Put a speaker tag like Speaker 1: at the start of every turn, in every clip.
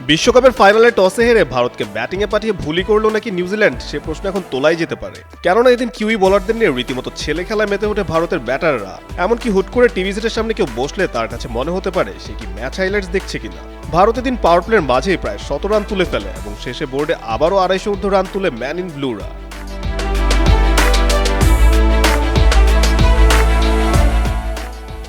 Speaker 1: বিশ্বকাপের ফাইনালে টসে হেরে ভারতকে ব্যাটিংয়ে পাঠিয়ে ভুলই করলো নাকি নিউজিল্যান্ড, সে প্রশ্ন এখন তোলাই যেতে পারে। কেননা এদিন কিউই বোলারদের নিয়ে রীতিমতো ছেলে খেলায় মেতে ওঠে ভারতের ব্যাটাররা। এমনকি হুট করে টিভি সেটের সামনে কেউ বসলে তার কাছে মনে হতে পারে সে কি ম্যাচ হাইলাইটস দেখছে কিনা। ভারত এদিন পাওয়ার প্লের মাঝেই প্রায় ১৭ রান তুলে ফেলে এবং শেষে বোর্ডে আবারও ২৫০ ঊর্ধ্ব রান তুলে ম্যান ইন ব্লুরা।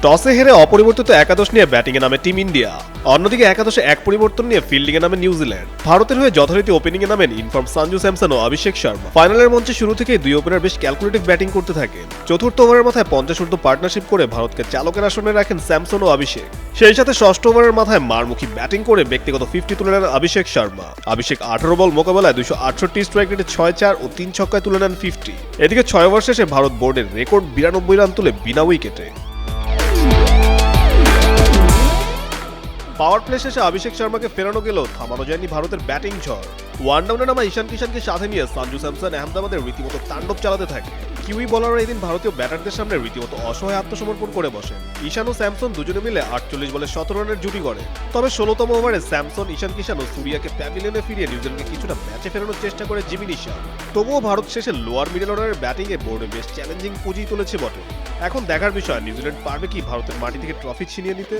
Speaker 1: টসে হেরে অপরিবর্তিত একাদশ নিয়ে ব্যাটিংয়ে নামে টিম ইন্ডিয়া। অন্যদিকে একাদশে এক পরিবর্তন নিয়ে ফিল্ডিংয়ে নামে নিউজিল্যান্ড। ভারতের হয়ে যথারীতি ওপেনিংয়ে নামেন ইনফর্ম সঞ্জু স্যামসন ও অভিষেক শর্মা। ফাইনালের মঞ্চে শুরু থেকেই দুই ওপেনার বেশ ক্যালকুলেটিভ ব্যাটিং করতে থাকেন। চতুর্থ ওভারের মাথায় ৫০ ঊর্ধ্ব পার্টনারশিপ করে ভারতকে চালকের আসনে রাখেন স্যামসন ও অভিষেক। সেই সাথে ষষ্ঠ ওভারের মাথায় মারমুখী ব্যাটিং করে ব্যক্তিগত ৫০ তুলে নেন অভিষেক শর্মা। অভিষেক ১৮ বল মোকাবেলায় ২৬৮ স্ট্রাইক রেটে ৬-৪ ও ৩ ছক্কায় তুলে নেন ৫০। এদিকে ৬ ওভার শেষে ভারত বোর্ডের রেকর্ড ৯২ রান তুলে বিনা উইকেটে। পাওয়ার প্লে শেষে অভিষেক শর্মাকে ফেরানো গেলেও থামানো যায়নি ভারতের ব্যাটিং ঝড়। ওয়ান ডাউনে নামা ঈশান কিষানকে সাথে নিয়ে সঞ্জু স্যামসন আহমেদাবাদের রীতিমতো তাণ্ডব চালাতে থাকে। কিউই বলাররা এদিন ভারতীয় ব্যাটারদের সামনে রীতিমতো অসহায় আত্মসমর্পণ করে বসেন। ঈশান ও স্যামসন দুজনে মিলে ৪৮ বলে ১৭ রানের জুটি গড়ে। তবে ১৬তম ওভারে স্যামসন, ঈশান কিষান ও সুরিয়াকে প্যাভিলিয়নে ফিরিয়ে নিউজিল্যান্ডকে কিছুটা ম্যাচে ফেরানোর চেষ্টা করে জিমি নিশা। তবুও ভারত শেষে লোয়ার মিডল অর্ডারের ব্যাটিংয়ে বোর্ডে বেশ চ্যালেঞ্জিং পুঁজি তুলেছে বটে। এখন দেখার বিষয় নিউজিল্যান্ড পারবে কি ভারতের মাটি থেকে ট্রফি ছিনিয়ে নিতে।